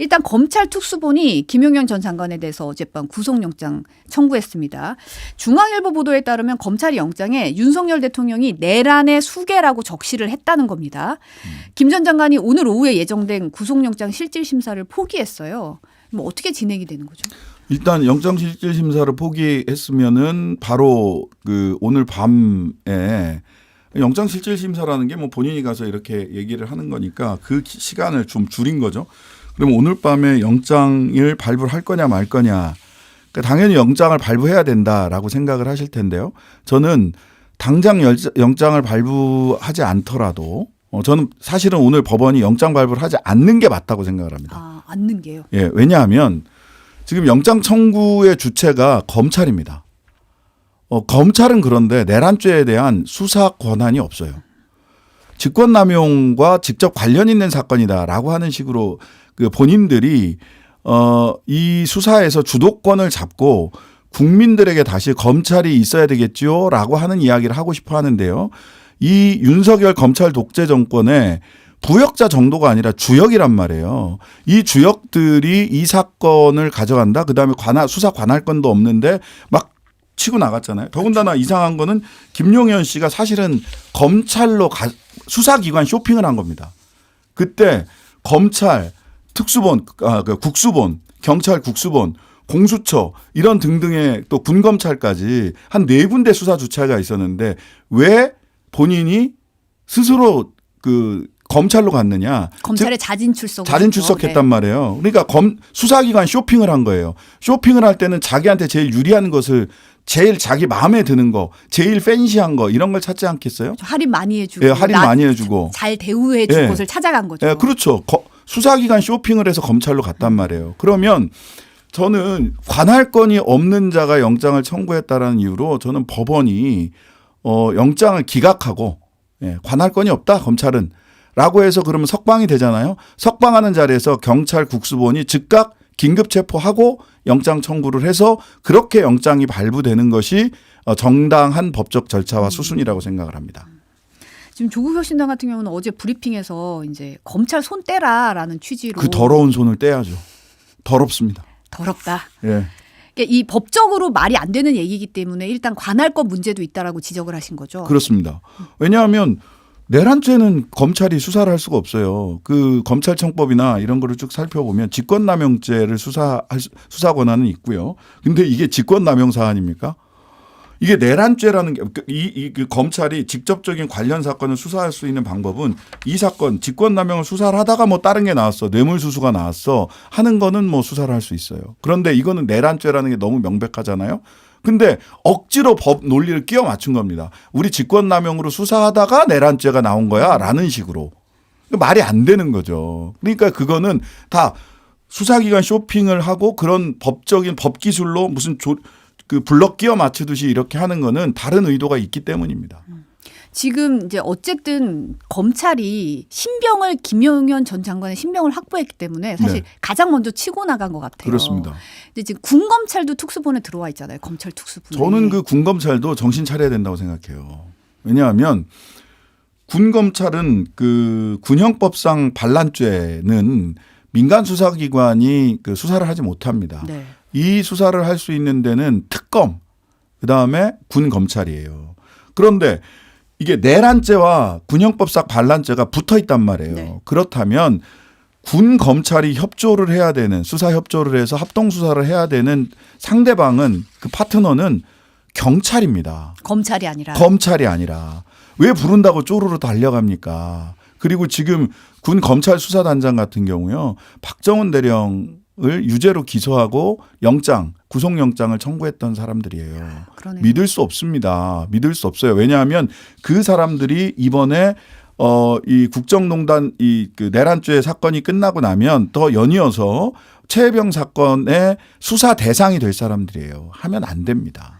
일단 검찰 특수본이 김용현 전 장관에 대해서 어젯밤 구속영장 청구했습니다. 중앙일보 보도에 따르면 검찰이 영장에 윤석열 대통령이 내란의 수괴라고 적시를 했다는 겁니다. 김 전 장관이 오늘 오후에 예정된 구속영장 실질심사를 포기했어요. 그럼 어떻게 진행이 되는 거죠? 일단 영장 실질 심사를 포기했으면은 바로 그 오늘 밤에 영장 실질 심사라는 게 뭐 본인이 가서 이렇게 얘기를 하는 거니까 그 시간을 좀 줄인 거죠. 그럼 오늘 밤에 영장을 발부를 할 거냐 말 거냐. 그러니까 당연히 영장을 발부해야 된다라고 생각을 하실 텐데요. 저는 당장 영장을 발부하지 않더라도 저는 사실은 오늘 법원이 영장 발부를 하지 않는 게 맞다고 생각을 합니다. 아, 않는 게요? 예, 왜냐하면 지금 영장 청구의 주체가 검찰입니다. 검찰은 그런데 내란죄에 대한 수사 권한이 없어요. 직권남용과 직접 관련 있는 사건이다라고 하는 식으로 그 본인들이 이 수사에서 주도권을 잡고 국민들에게 다시 검찰이 있어야 되겠지요라고 하는 이야기를 하고 싶어 하는데요. 이 윤석열 검찰 독재 정권의 부역자 정도가 아니라 주역이란 말이에요. 이 주역들이 이 사건을 가져간다. 그다음에 수사 관할권도 없는데 막 치고 나갔잖아요. 더군다나 이상한 거는 김용현 씨가 사실은 검찰로 수사기관 쇼핑을 한 겁니다. 그때 검찰 특수본, 국수본, 경찰 국수본, 공수처 이런 등등의 또 군검찰까지 한 4군데 수사 주체가 있었는데 왜 본인이 스스로 그 검찰로 갔느냐. 검찰에 자진 출석. 자진 출석했단 말이에요. 그러니까 수사기관 쇼핑을 한 거예요. 쇼핑을 할 때는 자기한테 제일 유리한 것을 제일 자기 마음에 드는 거, 제일 팬시한 거 이런 걸 찾지 않겠어요? 할인 많이 해주고. 예, 할인 많이 해주고. 잘 대우해 줄 곳을 찾아간 거죠. 예, 그렇죠. 수사기관 쇼핑을 해서 검찰로 갔단 말이에요. 그러면 저는 관할권이 없는 자가 영장을 청구했다라는 이유로 저는 법원이 영장을 기각하고 관할권이 없다 검찰은 라고 해서 그러면 석방이 되잖아요. 석방하는 자리에서 경찰 국수본이 즉각 긴급 체포하고 영장 청구를 해서 그렇게 영장이 발부되는 것이 정당한 법적 절차와 수순이라고 생각을 합니다. 지금 조국 혁신당 같은 경우는 어제 브리핑에서 이제 검찰 손 떼라라는 취지로 그 더러운 손을 떼야죠. 더럽습니다. 더럽다. 예. 그러니까 이 법적으로 말이 안 되는 얘기이기 때문에 일단 관할권 문제도 있다라고 지적을 하신 거죠. 그렇습니다. 왜냐하면 내란죄는 검찰이 수사를 할 수가 없어요. 그 검찰청법이나 이런 거를 쭉 살펴보면 직권남용죄를 수사 권한은 있고요. 근데 이게 직권남용 사안입니까? 이게 내란죄라는 게 그 검찰이 직접적인 관련 사건을 수사할 수 있는 방법은 이 사건 직권남용을 수사를 하다가 뭐 다른 게 나왔어. 뇌물수수가 나왔어. 하는 거는 뭐 수사를 할 수 있어요. 그런데 이거는 내란죄라는 게 너무 명백하잖아요. 근데 억지로 법 논리를 끼워 맞춘 겁니다. 우리 직권남용으로 수사하다가 내란죄가 나온 거야 라는 식으로. 말이 안 되는 거죠. 그러니까 그거는 다 수사기관 쇼핑을 하고 그런 법적인 법기술로 무슨 그 블럭 끼워 맞추듯이 이렇게 하는 거는 다른 의도가 있기 때문입니다. 지금 이제 어쨌든 검찰이 신병을 김용현 전 장관의 신병을 확보했기 때문에 사실 가장 먼저 치고 나간 것 같아요. 그렇습니다. 근데 지금 군검찰도 특수본에 들어와 있잖아요. 검찰 특수본에. 저는 그 군검찰도 정신 차려야 된다고 생각해요. 왜냐하면 군검찰은 그 군형법상 반란죄는 민간 수사기관이 그 수사를 하지 못합니다. 네. 이 수사를 할 수 있는 데는 특검, 그다음에 군검찰이에요. 그런데 이게 내란죄와 군형법상 반란죄가 붙어 있단 말이에요. 네. 그렇다면 군 검찰이 협조를 해야 되는 수사 협조를 해서 합동 수사를 해야 되는 상대방은 그 파트너는 경찰입니다. 검찰이 아니라. 검찰이 아니라 왜 부른다고 쪼르르 달려갑니까? 그리고 지금 군 검찰 수사단장 같은 경우요. 박정훈 대령을 유죄로 기소하고 구속영장을 청구했던 사람들이에요. 그러네요. 믿을 수 없습니다. 믿을 수 없어요. 왜냐하면 그 사람들이 이번에 이 국정농단 그 내란죄 사건이 끝나고 나면 더 연이어서 최혜병 사건의 수사 대상이 될 사람들이에요. 하면 안 됩니다.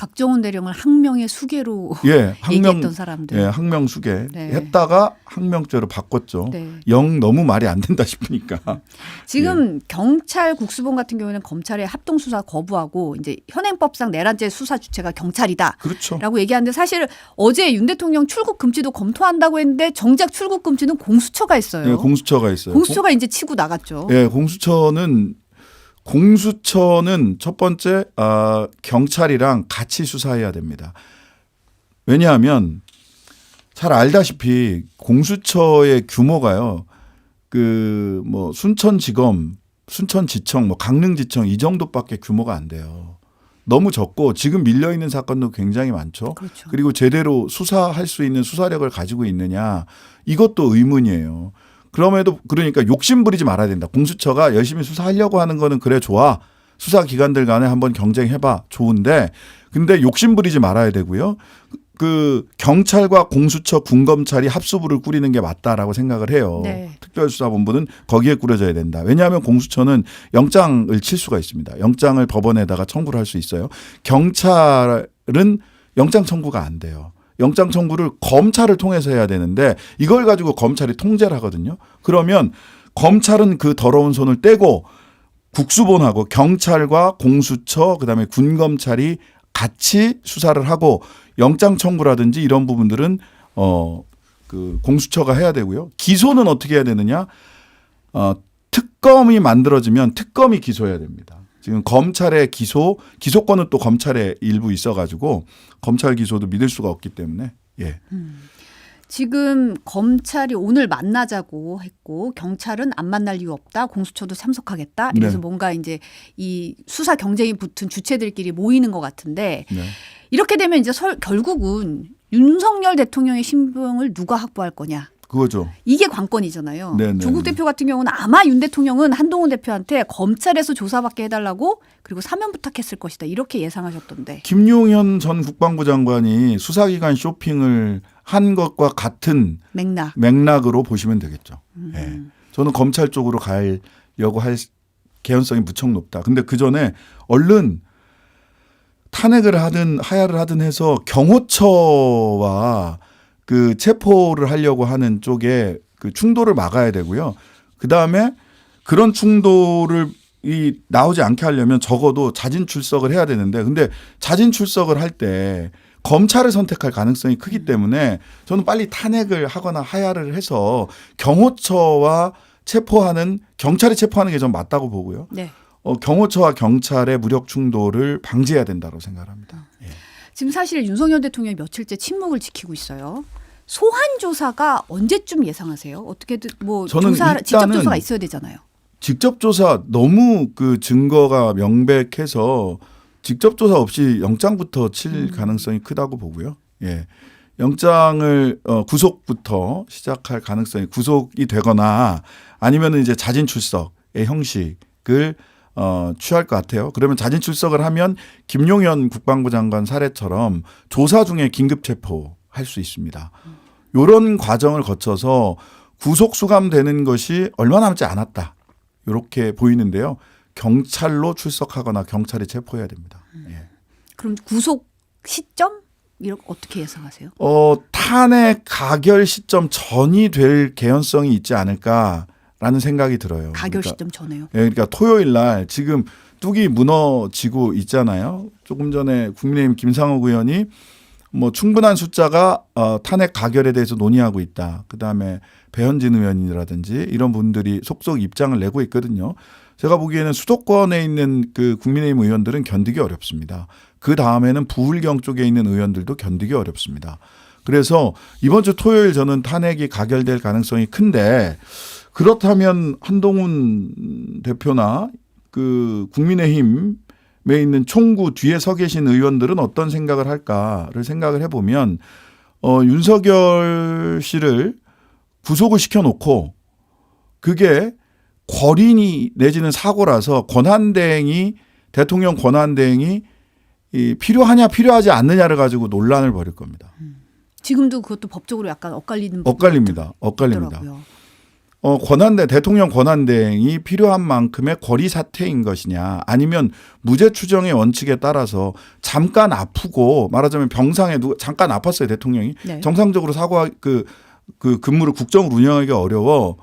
박정훈 대령을 항명의 수괴로 예, 얘기했던 사람들. 예, 항명수계 네. 했다가 항명죄로 바꿨죠. 네. 영 너무 말이 안 된다 싶으니까. 지금 경찰 국수본 같은 경우에는 검찰의 합동 수사 거부하고 이제 현행법상 내란죄 수사 주체가 경찰이다라고 그렇죠. 얘기하는데 사실 어제 윤 대통령 출국 금지도 검토한다고 했는데 정작 출국 금지는 공수처가 했어요. 예, 공수처가 있어요. 공수처가 이제 치고 나갔죠. 예, 공수처는 첫 번째 경찰이랑 같이 수사해야 됩니다. 왜냐하면 잘 알다시피 공수처의 규모가요. 그 뭐 순천지검, 순천지청, 뭐 강릉지청 이 정도밖에 규모가 안 돼요. 너무 적고 지금 밀려 있는 사건도 굉장히 많죠. 그렇죠. 그리고 제대로 수사할 수 있는 수사력을 가지고 있느냐 이것도 의문이에요. 그럼에도 그러니까 욕심 부리지 말아야 된다. 공수처가 열심히 수사하려고 하는 거는 그래 좋아. 수사기관들 간에 한번 경쟁해봐. 좋은데 근데 욕심 부리지 말아야 되고요. 그 경찰과 공수처 군검찰이 합수부를 꾸리는 게 맞다라고 생각을 해요. 네. 특별수사본부는 거기에 꾸려져야 된다. 왜냐하면 공수처는 영장을 칠 수가 있습니다. 영장을 법원에다가 청구를 할 수 있어요. 경찰은 영장 청구가 안 돼요. 영장 청구를 검찰을 통해서 해야 되는데 이걸 가지고 검찰이 통제를 하거든요. 그러면 검찰은 그 더러운 손을 떼고 국수본하고 경찰과 공수처 그다음에 군검찰이 같이 수사를 하고 영장 청구라든지 이런 부분들은 그 공수처가 해야 되고요. 기소는 어떻게 해야 되느냐? 특검이 만들어지면 특검이 기소해야 됩니다. 지금 검찰의 기소권은 또 검찰에 일부 있어가지고 검찰 기소도 믿을 수가 없기 때문에 예. 지금 검찰이 오늘 만나자고 했고 경찰은 안 만날 이유 없다. 공수처도 참석하겠다. 이래서 네. 뭔가 이제 이 수사 경쟁이 붙은 주체들끼리 모이는 것 같은데 네. 이렇게 되면 이제 결국은 윤석열 대통령의 신병을 누가 확보할 거냐. 그거죠. 이게 관건이잖아요. 네, 네, 조국 네. 대표 같은 경우는 아마 윤 대통령은 한동훈 대표한테 검찰에서 조사받게 해달라고 그리고 사면 부탁했을 것이다. 이렇게 예상하셨던데. 김용현 전 국방부 장관이 수사기관 쇼핑을 한 것과 같은 맥락으로 보시면 되겠죠. 예. 저는 검찰 쪽으로 가려고 할 개연성이 무척 높다. 근데 그 전에 얼른 탄핵을 하든 하야를 하든 해서 경호처와 그 체포를 하려고 하는 쪽에 그 충돌을 막아야 되고요. 그 다음에 그런 충돌을 나오지 않게 하려면 적어도 자진 출석을 해야 되는데 근데 자진 출석을 할 때 검찰을 선택할 가능성이 크기 때문에 저는 빨리 탄핵을 하거나 하야를 해서 경호처와 경찰이 체포하는 게 전 맞다고 보고요. 네. 경호처와 경찰의 무력 충돌을 방지해야 된다고 생각합니다. 예. 지금 사실 윤석열 대통령이 며칠째 침묵을 지키고 있어요. 소환 조사가 언제쯤 예상하세요? 어떻게든 뭐 저는 직접 조사가 있어야 되잖아요. 직접 조사 너무 그 증거가 명백해서 직접 조사 없이 영장부터 칠 가능성이 크다고 보고요. 예. 영장을 구속부터 시작할 가능성이 구속이 되거나 아니면은 이제 자진 출석의 형식을 취할 것 같아요. 그러면 자진 출석을 하면 김용현 국방부 장관 사례처럼 조사 중에 긴급 체포할 수 있습니다. 이런 과정을 거쳐서 구속 수감되는 것이 얼마 남지 않았다. 이렇게 보이는데요. 경찰로 출석하거나 경찰이 체포해야 됩니다. 예. 그럼 구속 시점 이렇게 어떻게 예상하세요? 탄핵 가결 시점 전이 될 개연성이 있지 않을까라는 생각이 들어요. 가결 그러니까, 시점 전에요. 예, 그러니까 토요일 날 지금 뚝이 무너지고 있잖아요. 조금 전에 국민의힘 김상욱 의원이 뭐 충분한 숫자가 탄핵 가결에 대해서 논의하고 있다. 그다음에 배현진 의원이라든지 이런 분들이 속속 입장을 내고 있거든요. 제가 보기에는 수도권에 있는 그 국민의힘 의원들은 견디기 어렵습니다. 그 다음에는 부울경 쪽에 있는 의원들도 견디기 어렵습니다. 그래서 이번 주 토요일 저는 탄핵이 가결될 가능성이 큰데 그렇다면 한동훈 대표나 그 국민의힘에 있는 총구 뒤에 서 계신 의원들은 어떤 생각을 할까를 생각을 해보면 윤석열 씨를 구속을 시켜놓고 그게 권인이 내지는 사고라서 대통령 권한대행이 필요하냐 필요하지 않느냐를 가지고 논란을 벌일 겁니다. 지금도 그것도 법적으로 약간 엇갈립니다. 엇갈립니다. 있더라고요. 대통령 권한대행이 필요한 만큼의 거리 사퇴인 것이냐, 아니면 무죄 추정의 원칙에 따라서 잠깐 아프고, 말하자면 병상에 잠깐 아팠어요 대통령이. 네. 정상적으로 그 근무를 국정을 운영하기가 어려워.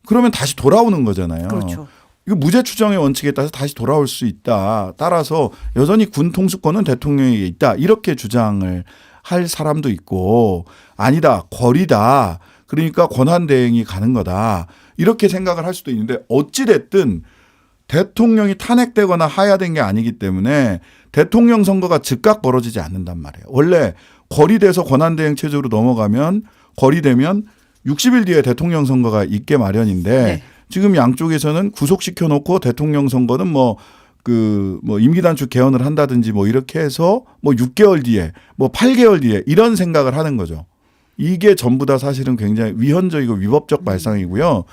그러면 다시 돌아오는 거잖아요. 그렇죠. 이거 무죄 추정의 원칙에 따라서 다시 돌아올 수 있다. 따라서 여전히 군 통수권은 대통령에게 있다. 이렇게 주장을 할 사람도 있고, 아니다, 거리다. 그러니까 권한대행이 가는 거다. 이렇게 생각을 할 수도 있는데, 어찌됐든 대통령이 탄핵되거나 하야된 게 아니기 때문에 대통령 선거가 즉각 벌어지지 않는단 말이에요. 원래 거리돼서 권한대행 체제로 넘어가면, 거리되면 60일 뒤에 대통령 선거가 있게 마련인데, 네. 지금 양쪽에서는 구속시켜 놓고 대통령 선거는 뭐 임기 단축 개헌을 한다든지 뭐 이렇게 해서 뭐 6개월 뒤에, 뭐 8개월 뒤에 이런 생각을 하는 거죠. 이게 전부 다 사실은 굉장히 위헌적이고 위법적 발상이고요.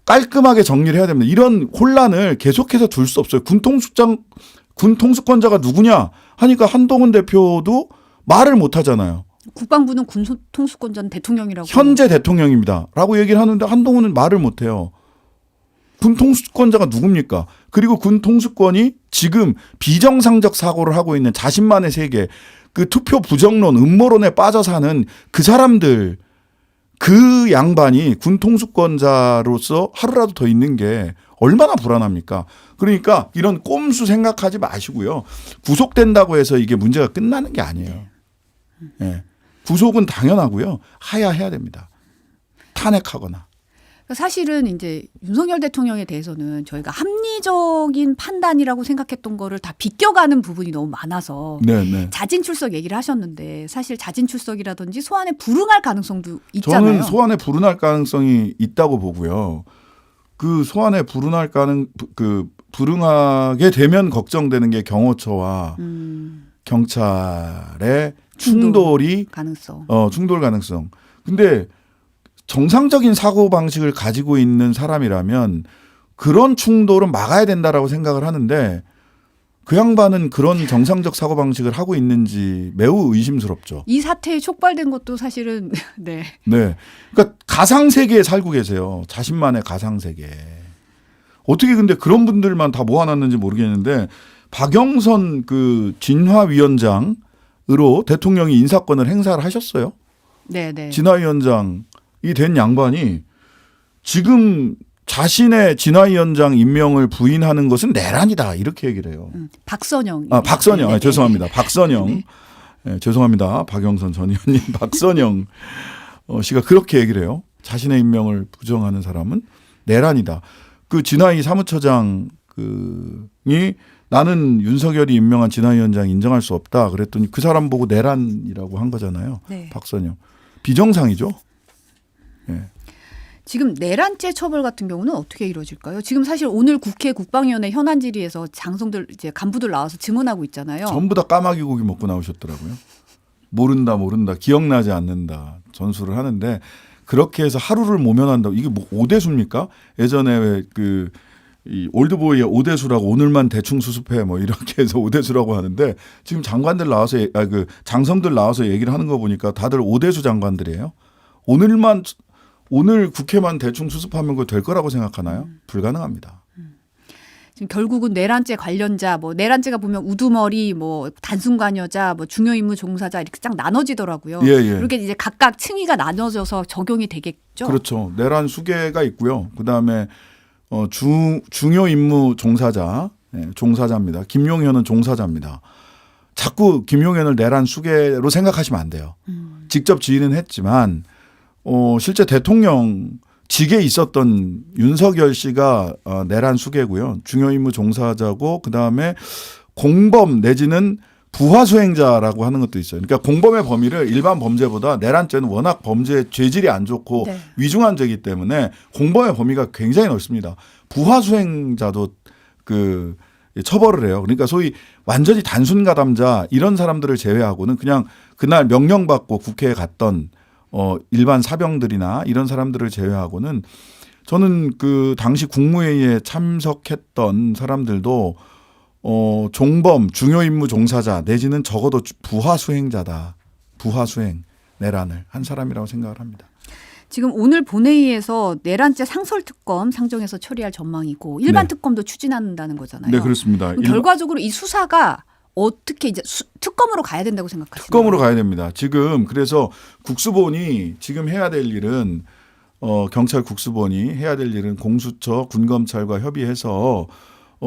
깔끔하게 정리를 해야 됩니다. 이런 혼란을 계속해서 둘 수 없어요. 군 통수권자가 누구냐 하니까 한동훈 대표도 말을 못 하잖아요. 국방부는 군 통수권자는 대통령이라고. 현재 대통령입니다. 라고 얘기를 하는데 한동훈은 말을 못 해요. 군 통수권자가 누굽니까? 그리고 군 통수권이 지금 비정상적 사고를 하고 있는 자신만의 세계, 그 투표 부정론, 음모론에 빠져 사는 그 사람들, 그 양반이 군 통수권자로서 하루라도 더 있는 게 얼마나 불안합니까? 그러니까 이런 꼼수 생각하지 마시고요. 구속된다고 해서 이게 문제가 끝나는 게 아니에요. 네. 구속은 당연하고요. 하야해야 됩니다. 탄핵하거나. 사실은 이제 윤석열 대통령에 대해서는 저희가 합리적인 판단이라고 생각했던 거를 다 비껴가는 부분이 너무 많아서 네네. 자진 출석 얘기를 하셨는데, 사실 자진 출석이라든지 소환에 불응할 가능성도 있잖아요. 저는 소환에 불응할 가능성이 있다고 보고요. 그 소환에 불응하게 되면 걱정되는 게 경호처와 경찰의 충돌이 가능성. 충돌 가능성. 근데 정상적인 사고 방식을 가지고 있는 사람이라면 그런 충돌은 막아야 된다라고 생각을 하는데, 그 양반은 그런 정상적 사고 방식을 하고 있는지 매우 의심스럽죠. 이 사태에 촉발된 것도 사실은 네. 네. 그러니까 가상 세계에 살고 계세요. 자신만의 가상 세계. 어떻게 근데 그런 분들만 다 모아놨는지 모르겠는데, 박영선 그 진화위원장으로 대통령이 인사권을 행사를 하셨어요. 네. 진화위원장이 된 양반이 지금 자신의 진화위원장 임명을 부인하는 것은 내란이다, 이렇게 얘기를 해요. 박선영. 박선영. 네. 죄송합니다. 박선영. 네. 네, 죄송합니다. 박영선 전 의원님. 박선영 씨가 그렇게 얘기를 해요. 자신의 임명을 부정하는 사람은 내란이다. 그 진화위 사무처장이 나는 윤석열이 임명한 진화위원장 인정할 수 없다 그랬더니 그 사람 보고 내란이라고 한 거잖아요. 네. 박선영. 비정상이죠. 네. 지금 내란죄 처벌 같은 경우는 어떻게 이루어질까요? 지금 사실 오늘 국회 국방위원회 현안 질의에서 장성들 이제 간부들 나와서 증언하고 있잖아요. 전부 다 까마귀 고기 먹고 나오셨더라고요. 모른다, 기억나지 않는다 전수를 하는데, 그렇게 해서 하루를 모면한다고, 이게 뭐 오대수입니까? 예전에 왜 이 올드보이의 오대수라고, 오늘만 대충 수습해 뭐 이렇게 해서 오대수라고 하는데, 지금 장관들 나와서 장성들 나와서 얘기를 하는 거 보니까 다들 오대수 장관들이에요. 오늘 국회만 대충 수습하면 그거 될 거라고 생각하나요? 불가능합니다. 지금 결국은 내란죄 관련자, 뭐 내란죄가 보면 우두머리, 뭐 단순관여자, 뭐 중요임무 종사자 이렇게 쫙 나눠지더라고요. 예. 이렇게 이제 각각 층위가 나눠져서 적용이 되겠죠. 그렇죠. 내란 수계가 있고요. 그 다음에 중요임무 종사자, 종사자입니다. 김용현은 종사자입니다. 자꾸 김용현을 내란 수계로 생각하시면 안 돼요. 직접 지휘는 했지만 실제 대통령직에 있었던 윤석열 씨가 내란 수계고요. 중요임무 종사자고, 그다음에 공범 내지는 부하 수행자라고 하는 것도 있어요. 그러니까 공범의 범위를 일반 범죄보다, 내란죄는 워낙 범죄 죄질이 안 좋고 네. 위중한 죄이기 때문에 공범의 범위가 굉장히 넓습니다. 부하 수행자도 그 처벌을 해요. 그러니까 소위 완전히 단순 가담자 이런 사람들을 제외하고는 그냥 그날 명령받고 국회에 갔던 일반 사병들이나 이런 사람들을 제외하고는, 저는 그 당시 국무회의에 참석했던 사람들도 종범, 중요임무 종사자 내지는 적어도 부하 수행자다. 부하 수행, 내란을 한 사람이라고 생각을 합니다. 지금 오늘 본회의에서 내란죄 상설특검 상정해서 처리할 전망이고 일반 네. 특검도 추진한다는 거잖아요. 네, 그렇습니다. 그럼 결과적으로 이 수사가 어떻게 이제 특검으로 가야 된다고 생각하시나요? 특검으로 가야 됩니다. 지금 그래서 국수본이 지금 해야 될 일은 경찰 국수본이 해야 될 일은 공수처, 군검찰과 협의해서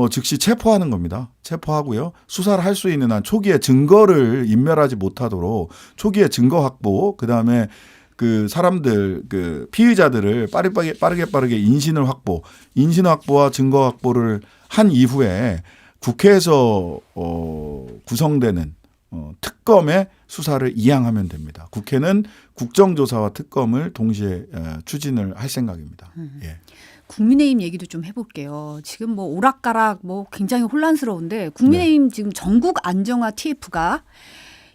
즉시 체포하는 겁니다. 체포하고요. 수사를 할 수 있는 한 초기에 증거를 인멸하지 못하도록 초기에 증거 확보, 그다음에 그 사람들 그 피의자들을 빠르게 인신 확보와 증거 확보를 한 이후에 국회에서 구성되는 특검의 수사를 이양하면 됩니다. 국회는 국정조사와 특검을 동시에 추진을 할 생각입니다. 예. 국민의힘 얘기도 좀 해볼게요. 지금 뭐 오락가락 뭐 굉장히 혼란스러운데 국민의힘 지금 전국 안정화 TF가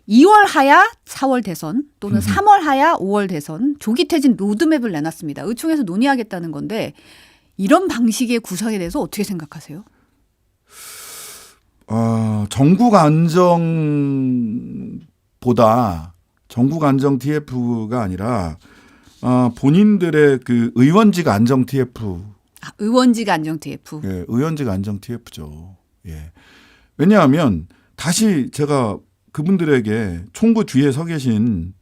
2월 하야 4월 대선 또는 3월 하야 5월 대선 조기 퇴진 로드맵을 내놨습니다. 의총에서 논의하겠다는 건데 이런 방식의 구성에 대해서 어떻게 생각하세요? 전국 안정보다 전국 안정 TF가 아니라 본인들의 그 의원직 안정 TF. 의원직 안정 TF. 예, 의원직 안정 TF죠. 예. 왜냐하면 다시 제가 그분들에게 총구 뒤에 서 계신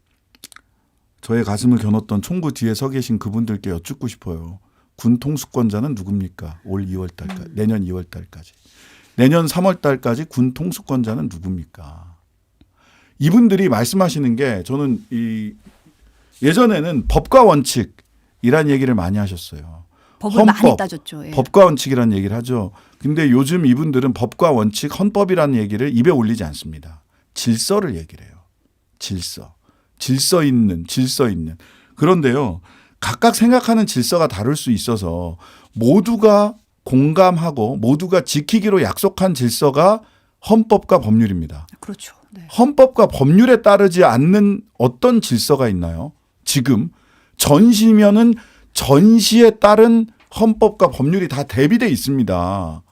저의 가슴을 겨눴던 총구 뒤에 서 계신 그분들께 여쭙고 싶어요. 군 통수권자는 누굽니까? 올 2월 달까지. 내년 2월 달까지. 내년 3월 달까지 군 통수권자는 누굽니까? 이분들이 말씀하시는 게 저는 예전에는 법과 원칙이란 얘기를 많이 하셨어요. 법을 많이 따졌죠. 예. 법과 원칙이라는 얘기를 하죠. 근데 요즘 이분들은 법과 원칙, 헌법이라는 얘기를 입에 올리지 않습니다. 질서를 얘기를 해요. 질서 있는. 그런데요. 각각 생각하는 질서가 다를 수 있어서 모두가 공감하고 모두가 지키기로 약속한 질서가 헌법과 법률입니다. 그렇죠. 네. 헌법과 법률에 따르지 않는 어떤 질서가 있나요? 지금 전시면은 전시에 따른 헌법과 법률이 다 대비돼 있습니다.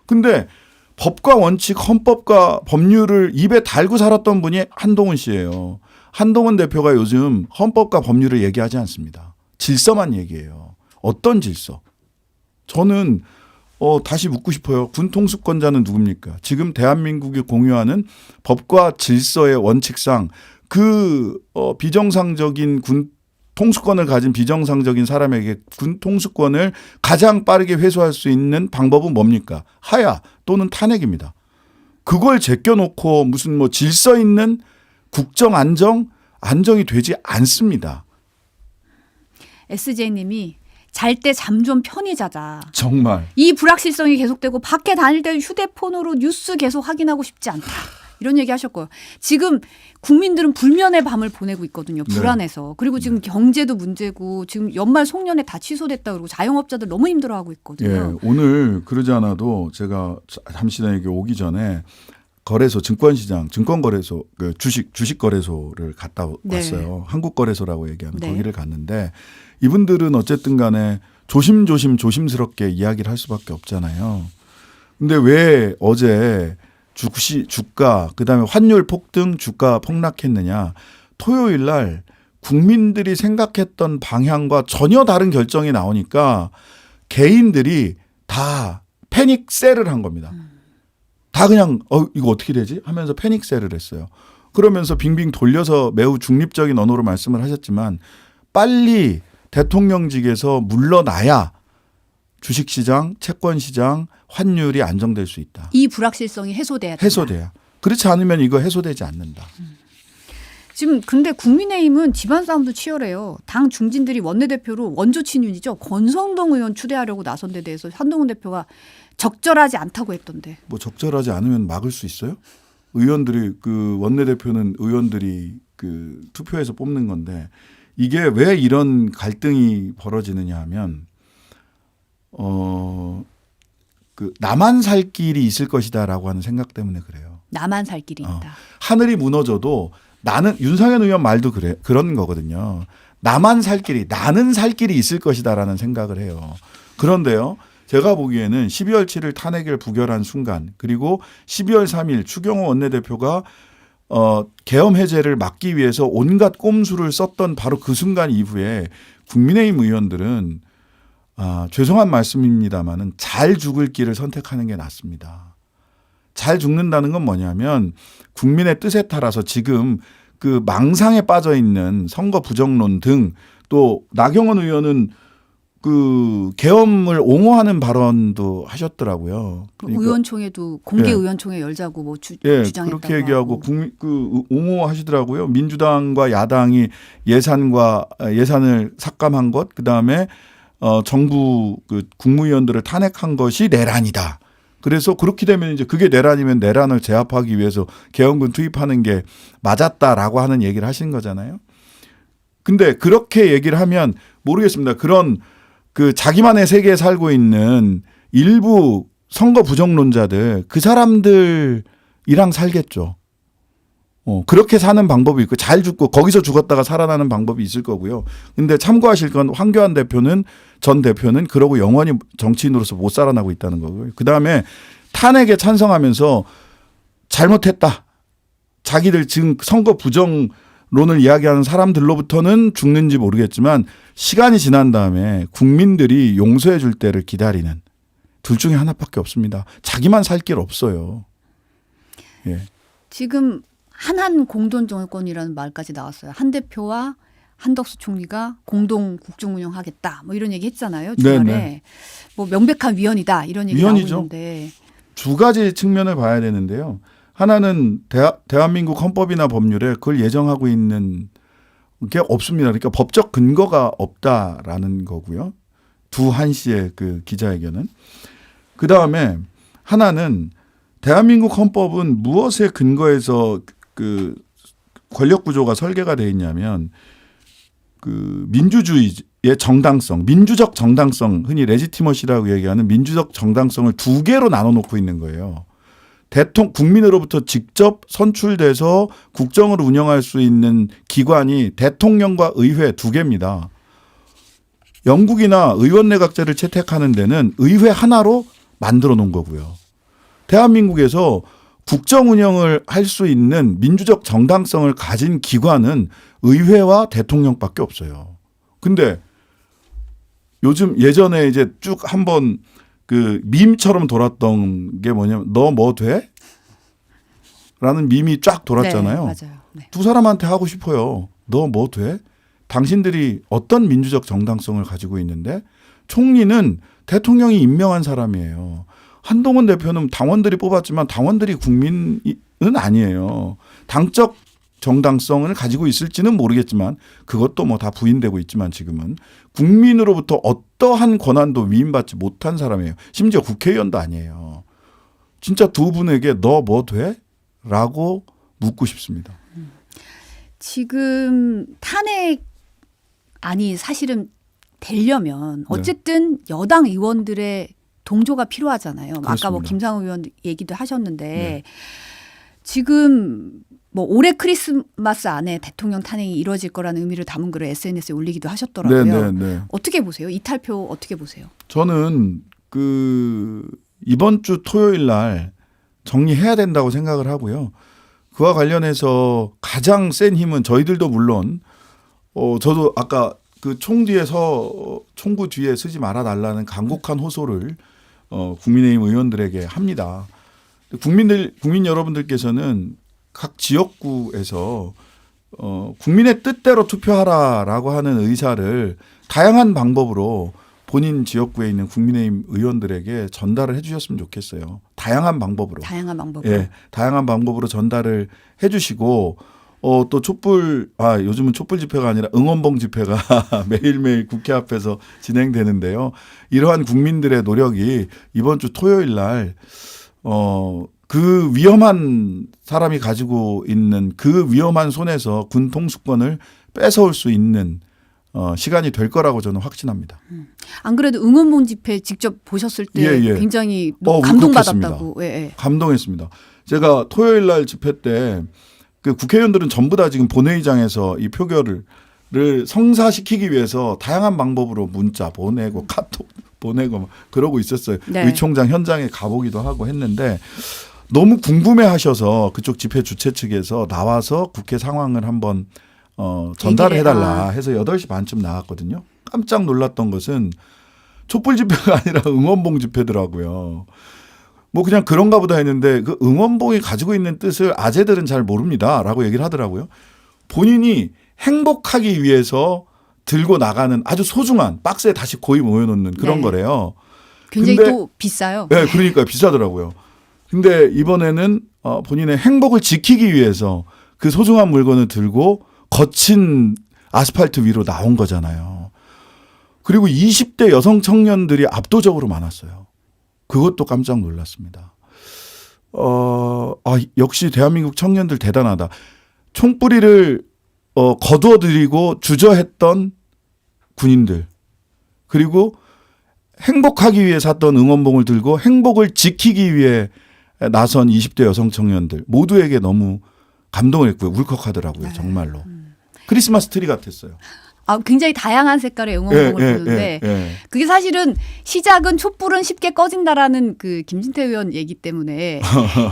근데 법과 원칙, 헌법과 법률을 입에 달고 살았던 분이 한동훈 씨예요. 한동훈 대표가 요즘 헌법과 법률을 얘기하지 않습니다. 질서만 얘기해요. 어떤 질서? 저는 다시 묻고 싶어요. 군 통수권자는 누굽니까? 지금 대한민국이 공유하는 법과 질서의 원칙상 그 비정상적인 군 통수권을 가진 비정상적인 사람에게 군 통수권을 가장 빠르게 회수할 수 있는 방법은 뭡니까? 하야 또는 탄핵입니다. 그걸 제껴놓고 무슨 뭐 질서 있는 국정 안정이 되지 않습니다. SJ님이 잘 때 잠 좀 편히 자자. 정말. 이 불확실성이 계속되고 밖에 다닐 때 휴대폰으로 뉴스 계속 확인하고 싶지 않다. 이런 얘기 하셨고요. 지금 국민들은 불면의 밤을 보내고 있거든요. 불안해서. 그리고 지금 경제도 문제고 지금 연말 송년회 다 취소됐다 그러고 자영업자들 너무 힘들어하고 있거든요. 예, 오늘 그러지 않아도 제가 잠시 전에 여기 오기 전에 거래소, 증권거래소, 그 주식거래소를 갔다 왔어요. 네. 한국거래소라고 얘기하는 네. 거기를 갔는데 이분들은 어쨌든 간에 조심스럽게 이야기를 할 수밖에 없잖아요. 근데 왜 어제 주가, 그다음에 환율 폭등, 주가 폭락했느냐. 토요일 날 국민들이 생각했던 방향과 전혀 다른 결정이 나오니까 개인들이 다 패닉셀을 한 겁니다. 다 그냥 이거 어떻게 되지? 하면서 패닉셀을 했어요. 그러면서 빙빙 돌려서 매우 중립적인 언어로 말씀을 하셨지만 빨리 대통령직에서 물러나야 주식시장, 채권시장, 환율이 안정될 수 있다. 이 불확실성이 해소돼야 된다. 해소돼야. 그렇지 않으면 이거 해소되지 않는다. 지금 근데 국민의힘은 집안 싸움도 치열해요. 당 중진들이 원내대표로 원조 친윤이죠. 권성동 의원 추대하려고 나선 데 대해서 한동훈 대표가 적절하지 않다고 했던데. 뭐 적절하지 않으면 막을 수 있어요? 의원들이 그 원내대표는 의원들이 그 투표해서 뽑는 건데 이게 왜 이런 갈등이 벌어지느냐 하면 그 나만 살 길이 있을 것이다라고 하는 생각 때문에 그래요. 나만 살 길이 있다. 하늘이 무너져도 나는 윤상현 의원 말도 그런 거거든요. 나는 살 길이 있을 것이다라는 생각을 해요. 그런데요. 제가 보기에는 12월 7일 탄핵을 부결한 순간 그리고 12월 3일 추경호 원내대표가 계엄 해제를 막기 위해서 온갖 꼼수를 썼던 바로 그 순간 이후에 국민의힘 의원들은 죄송한 말씀입니다만은 잘 죽을 길을 선택하는 게 낫습니다. 잘 죽는다는 건 뭐냐면 국민의 뜻에 따라서 지금 그 망상에 빠져 있는 선거 부정론 등 또 나경원 의원은 그 계엄을 옹호하는 발언도 하셨더라고요. 그러니까 의원총회도 공개 예. 의원총회 열자고 뭐 주장했다고 그렇게 얘기하고 하고. 옹호하시더라고요. 민주당과 야당이 예산을 삭감한 것, 그 다음에 정부 그 국무위원들을 탄핵한 것이 내란이다. 그래서 그렇게 되면 이제 그게 내란이면 내란을 제압하기 위해서 계엄군 투입하는 게 맞았다라고 하는 얘기를 하신 거잖아요. 근데 그렇게 얘기를 하면 모르겠습니다. 그런 그 자기만의 세계에 살고 있는 일부 선거 부정론자들 그 사람들이랑 살겠죠. 그렇게 사는 방법이 있고 잘 죽고 거기서 죽었다가 살아나는 방법이 있을 거고요. 근데 참고하실 건 황교안 전 대표는 그러고 영원히 정치인으로서 못 살아나고 있다는 거고요. 그다음에 탄핵에 찬성하면서 잘못했다. 자기들 지금 선거 부정론을 이야기하는 사람들로부터는 죽는지 모르겠지만 시간이 지난 다음에 국민들이 용서해 줄 때를 기다리는 둘 중에 하나밖에 없습니다. 자기만 살 길 없어요. 예. 지금 한한 공동 정권이라는 말까지 나왔어요. 한 대표와 한덕수 총리가 공동 국정 운영하겠다. 뭐 이런 얘기 했잖아요. 주말에. 네네. 뭐 명백한 위헌이다. 이런 얘기 위헌이죠. 나오고 있는데. 두 가지 측면을 봐야 되는데요. 하나는 대한민국 헌법이나 법률에 그걸 예정하고 있는 게 없습니다. 그러니까 법적 근거가 없다라는 거고요. 두한 씨의 그 기자회견은. 그다음에 하나는 대한민국 헌법은 무엇에 근거해서 그 권력 구조가 설계가 돼 있냐면 그 민주주의의 정당성, 민주적 정당성, 흔히 레지티머시라고 얘기하는 민주적 정당성을 두 개로 나눠 놓고 있는 거예요. 국민으로부터 직접 선출돼서 국정을 운영할 수 있는 기관이 대통령과 의회 두 개입니다. 영국이나 의원내각제를 채택하는 데는 의회 하나로 만들어 놓은 거고요. 대한민국에서 국정 운영을 할 수 있는 민주적 정당성을 가진 기관은 의회와 대통령밖에 없어요. 근데 요즘 예전에 이제 쭉 한번 그 밈처럼 돌았던 게 뭐냐면 너 뭐 돼? 라는 밈이 쫙 돌았잖아요. 네, 맞아요. 네. 두 사람한테 하고 싶어요. 너 뭐 돼? 당신들이 어떤 민주적 정당성을 가지고 있는데 총리는 대통령이 임명한 사람이에요. 한동훈 대표는 당원들이 뽑았지만 당원들이 국민은 아니에요. 당적 정당성을 가지고 있을지는 모르겠지만 그것도 뭐 다 부인되고 있지만 지금은 국민으로부터 어떠한 권한도 위임받지 못한 사람이에요. 심지어 국회의원도 아니에요. 진짜 두 분에게 너 뭐 돼? 라고 묻고 싶습니다. 지금 탄핵안이 사실은 되려면 어쨌든 여당 의원들의 동조가 필요하잖아요. 그렇습니다. 아까 뭐 김상우 의원 얘기도 하셨는데 지금 뭐 올해 크리스마스 안에 대통령 탄핵이 이루어질 거라는 의미를 담은 글을 SNS에 올리기도 하셨더라고요. 어떻게 보세요? 이탈표 어떻게 보세요? 저는 그 이번 주 토요일 날 정리해야 된다고 생각을 하고요. 그와 관련해서 가장 센 힘은 저희들도 물론 저도 아까 그 총구 뒤에 쓰지 말아 달라는 간곡한 호소를 국민의힘 의원들에게 합니다. 국민 여러분들께서는 각 지역구에서 국민의 뜻대로 투표하라라고 하는 의사를 다양한 방법으로 본인 지역구에 있는 국민의힘 의원들에게 전달을 해 주셨으면 좋겠어요. 다양한 방법으로. 다양한 방법으로. 예, 다양한 방법으로 전달을 해 주시고 또 요즘은 촛불 집회가 아니라 응원봉 집회가 매일매일 국회 앞에서 진행되는데요. 이러한 국민들의 노력이 이번 주 토요일 날 그 위험한 사람이 가지고 있는 그 위험한 손에서 군 통수권을 뺏어올 수 있는 시간이 될 거라고 저는 확신합니다. 안 그래도 응원봉 집회 직접 보셨을 때 굉장히 감동받았다고. 감동했습니다. 제가 토요일 날 집회 때 그 국회의원들은 전부 다 지금 본회의장에서 이 표결을 성사시키기 위해서 다양한 방법으로 문자 보내고 카톡 보내고 막 그러고 있었어요. 네. 의총장 현장에 가보기도 하고 했는데 너무 궁금해하셔서 그쪽 집회 주최 측에서 나와서 국회 상황을 한번 전달을 해달라 해서 8시 반쯤 나왔거든요. 깜짝 놀랐던 것은 촛불 집회가 아니라 응원봉 집회더라고요. 뭐 그냥 그런가 보다 했는데 그 응원봉이 가지고 있는 뜻을 아재들은 잘 모릅니다라고 얘기를 하더라고요. 본인이 행복하기 위해서 들고 나가는 아주 소중한 박스에 다시 고이 모여놓는 그런 네. 거래요. 굉장히 근데- 또 비싸요. 네, 그러니까 비싸더라고요. 근데 이번에는 본인의 행복을 지키기 위해서 그 소중한 물건을 들고 거친 아스팔트 위로 나온 거잖아요. 그리고 20대 여성 청년들이 압도적으로 많았어요. 그것도 깜짝 놀랐습니다. 역시 대한민국 청년들 대단하다. 총뿌리를 거두어들이고 주저했던 군인들, 그리고 행복하기 위해 샀던 응원봉을 들고 행복을 지키기 위해 나선 20대 여성 청년들 모두에게 너무 감동을 했고요. 울컥하더라고요. 정말로. 크리스마스 트리 같았어요. 굉장히 다양한 색깔의 응원봉을 보는데 그게 사실은 시작은 촛불은 쉽게 꺼진다라는 그 김진태 의원 얘기 때문에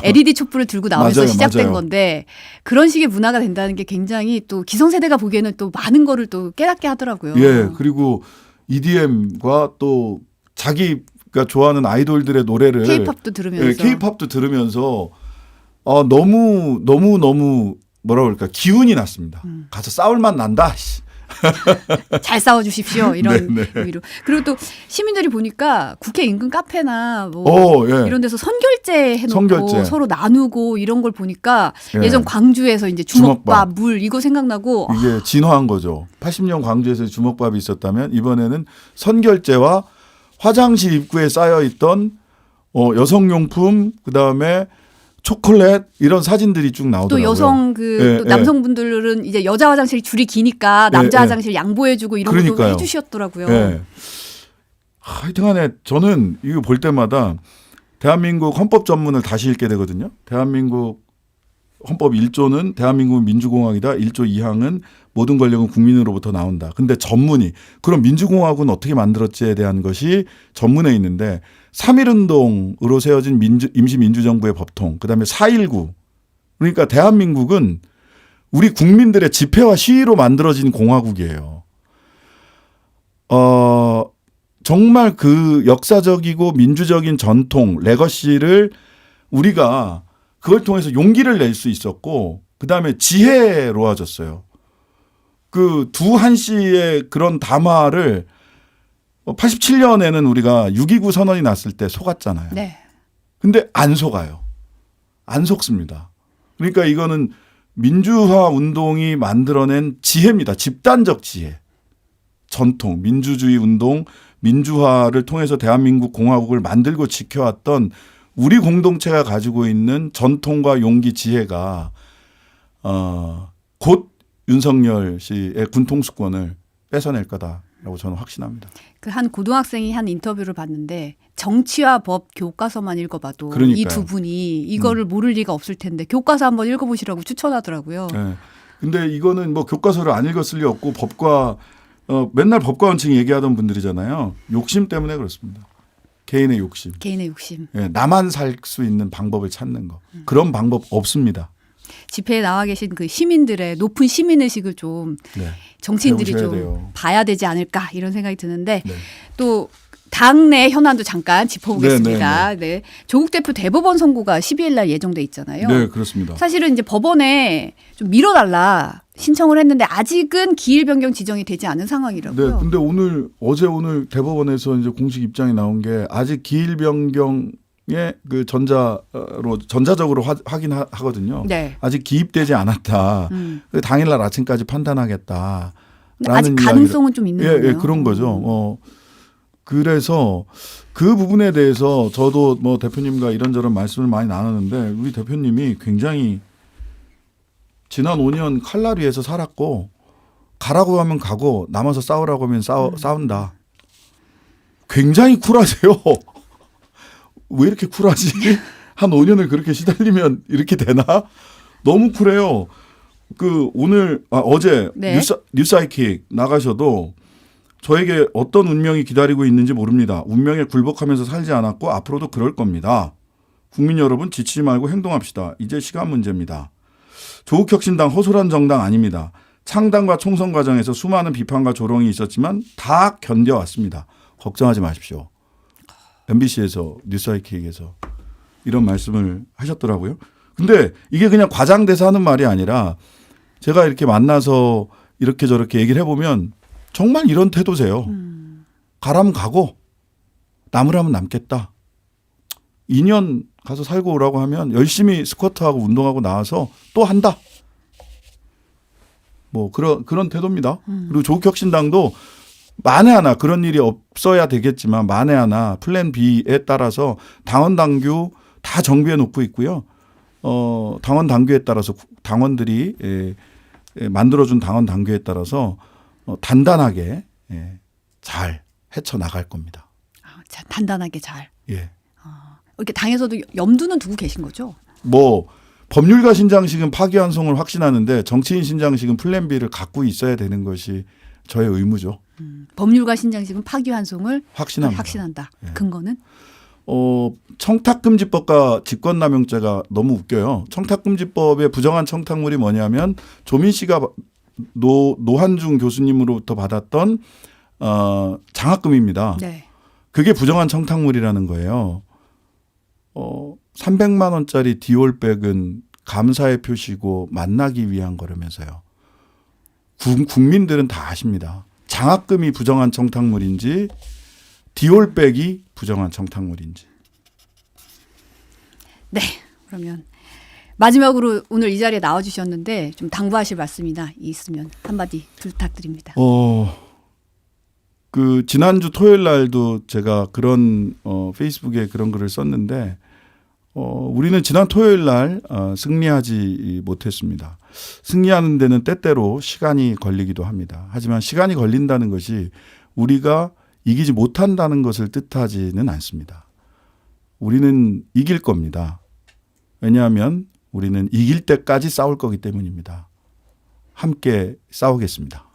LED 촛불을 들고 나오면서 맞아요, 시작된 맞아요. 건데 그런 식의 문화가 된다는 게 굉장히 또 기성세대가 보기에는 또 많은 거를 또 깨닫게 하더라고요. 예, 그리고 EDM과 또 자기가 좋아하는 아이돌들의 노래를 K-팝도 들으면서 K-팝도 들으면서 너무 뭐라 그럴까 기운이 났습니다. 가서 싸울 맛 난다. 잘 싸워주십시오 이런 네, 네. 의미로. 그리고 또 시민들이 보니까 국회 인근 카페나 예. 이런 데서 선결제 해놓고 선결제. 서로 나누고 이런 걸 보니까 예. 예전 광주에서 이제 주먹밥, 물 이거 생각나고 이게 진화한 거죠. 80년 광주에서 주먹밥이 있었다면 이번에는 선결제와 화장실 입구에 쌓여 있던 여성용품, 그다음에 초콜릿 이런 사진들이 쭉 나오더라고요. 또 여성 또 남성분들은 이제 여자 화장실 줄이 기니까 남자 화장실 양보해주고 이런 것도 그러니까요. 해주셨더라고요. 예. 하여튼간에 저는 이거 볼 때마다 대한민국 헌법 전문을 다시 읽게 되거든요. 대한민국 헌법 1조는 대한민국은 민주공화국이다. 1조 2항은 모든 권력은 국민으로부터 나온다. 근데 전문이 그럼 민주공화국은 어떻게 만들었지에 대한 것이 전문에 있는데 3.1운동으로 세워진 임시민주정부의 법통, 그다음에 4.19. 그러니까 대한민국은 우리 국민들의 집회와 시위로 만들어진 공화국이에요. 정말 그 역사적이고 민주적인 전통, 레거시를 우리가 그걸 통해서 용기를 낼 수 있었고, 그 다음에 지혜로워졌어요. 그 두한 씨의 그런 담화를 87년에는 우리가 6.29 선언이 났을 때 속았잖아요. 네. 근데 안 속아요. 안 속습니다. 그러니까 이거는 민주화 운동이 만들어낸 지혜입니다. 집단적 지혜. 전통, 민주주의 운동, 민주화를 통해서 대한민국 공화국을 만들고 지켜왔던 우리 공동체가 가지고 있는 전통과 용기, 지혜가 곧 윤석열 씨의 군통수권을 뺏어낼 거다라고 저는 확신합니다. 그 한 고등학생이 한 인터뷰를 봤는데 정치와 법 교과서만 읽어봐도 그러니까요. 이 두 분이 이거를 모를 리가 없을 텐데 교과서 한번 읽어보시라고 추천하더라고요. 네. 근데 이거는 뭐 교과서를 안 읽었을 리 없고 법과 맨날 법과 원칙 얘기하던 분들이잖아요. 욕심 때문에 그렇습니다. 개인의 욕심. 개인의 욕심. 예, 나만 살 수 있는 방법을 찾는 거. 그런 방법 없습니다. 집회에 나와 계신 그 시민들의 높은 시민의식을 좀 네. 정치인들이 배우셔야 좀 돼요. 봐야 되지 않을까 이런 생각이 드는데 네. 또 당내 현안도 잠깐 짚어보겠습니다. 네. 조국 대표 대법원 선고가 12일 날 예정돼 있잖아요. 네, 그렇습니다. 사실은 이제 법원에 좀 미뤄달라 신청을 했는데 아직은 기일 변경 지정이 되지 않은 네, 상황이라고요. 근데 오늘 대법원에서 이제 공식 입장이 나온 게 아직 기일 변경의 그 전자적으로 확인하거든요. 네. 아직 기입되지 않았다. 당일날 아침까지 판단하겠다. 근데 아직 가능성은 좀 있는 거예요. 예, 그런 거죠. 그래서 그 부분에 대해서 저도 뭐 대표님과 이런저런 말씀을 많이 나눴는데 우리 대표님이 굉장히 지난 5년 칼날 위에서 살았고 가라고 하면 가고 남아서 싸우라고 하면 싸운다. 굉장히 쿨하세요. 왜 이렇게 쿨하지? 한 5년을 그렇게 시달리면 이렇게 되나? 너무 쿨해요. 어제 네. 뉴스아이킥 나가셔도 저에게 어떤 운명이 기다리고 있는지 모릅니다. 운명에 굴복하면서 살지 않았고 앞으로도 그럴 겁니다. 국민 여러분 지치지 말고 행동합시다. 이제 시간 문제입니다. 조국혁신당 허술한 정당 아닙니다. 창당과 총선 과정에서 수많은 비판과 조롱이 있었지만 다 견뎌왔습니다. 걱정하지 마십시오. MBC에서 뉴스하이킥에서 이런 말씀을 하셨더라고요. 근데 이게 그냥 과장돼서 하는 말이 아니라 제가 이렇게 만나서 이렇게 저렇게 얘기를 해보면 정말 이런 태도세요. 가라면 가고 남으라면 남겠다. 2년 가서 살고 오라고 하면 열심히 스쿼트하고 운동하고 나와서 또 한다. 뭐 그런 태도입니다. 그리고 조국혁신당도 만에 하나 그런 일이 없어야 되겠지만 만에 하나 플랜 B에 따라서 당원 당규 다 정비해 놓고 있고요. 당원 당규에 따라서 당원들이 만들어준 당원 당규에 따라서 단단하게 잘 헤쳐나갈 겁니다. 자, 단단하게 잘. 예. 이렇게 당에서도 염두는 두고 계신 거죠? 뭐 법률가 신장식은 파기환송을 확신하는데 정치인 신장식은 플랜 B를 갖고 있어야 되는 것이 저의 의무죠. 법률가 신장식은 파기환송을 확신한다. 예. 근거는? 청탁금지법과 직권남용죄가 너무 웃겨요. 청탁금지법의 부정한 청탁물이 뭐냐면 조민 씨가 노한중 교수님으로부터 받았던 장학금입니다. 네. 그게 부정한 청탁물이라는 거예요. 300만 원짜리 디올백은 감사의 표시고 만나기 위한 거라면서요. 국민들은 다 아십니다. 장학금이 부정한 청탁물인지 디올백이 부정한 청탁물인지. 네. 그러면 마지막으로 오늘 이 자리에 나와주셨는데 좀 당부하실 말씀이나 있으면 한마디 부탁드립니다. 그 지난주 토요일 날도 제가 그런 페이스북에 그런 글을 썼는데 우리는 지난 토요일 날 승리하지 못했습니다. 승리하는 데는 때때로 시간이 걸리기도 합니다. 하지만 시간이 걸린다는 것이 우리가 이기지 못한다는 것을 뜻하지는 않습니다. 우리는 이길 겁니다. 왜냐하면 우리는 이길 때까지 싸울 거기 때문입니다. 함께 싸우겠습니다.